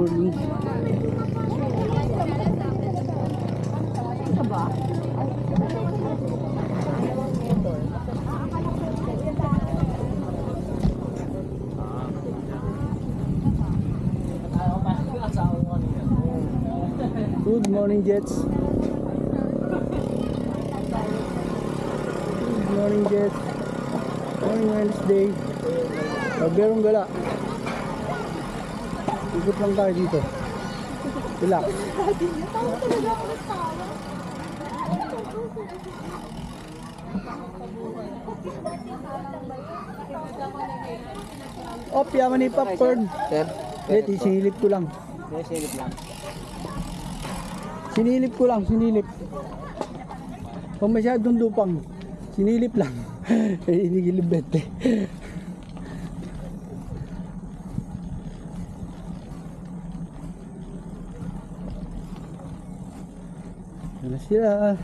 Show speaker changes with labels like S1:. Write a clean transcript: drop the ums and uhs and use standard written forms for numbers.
S1: morning. Good morning, Jets. Good morning, Jets. Morning, Wednesday. Pagberong gala. Ikot lang tayo dito. Relax. Oh, piyaman ni popcorn.
S2: Sir?
S1: Wait, isinilip ko lang.
S2: Silip lang.
S1: Sinilip ko lang, sinilip. Kung masyadong dupang, sinilip lang. Eh, inigilibet eh. Ano sila?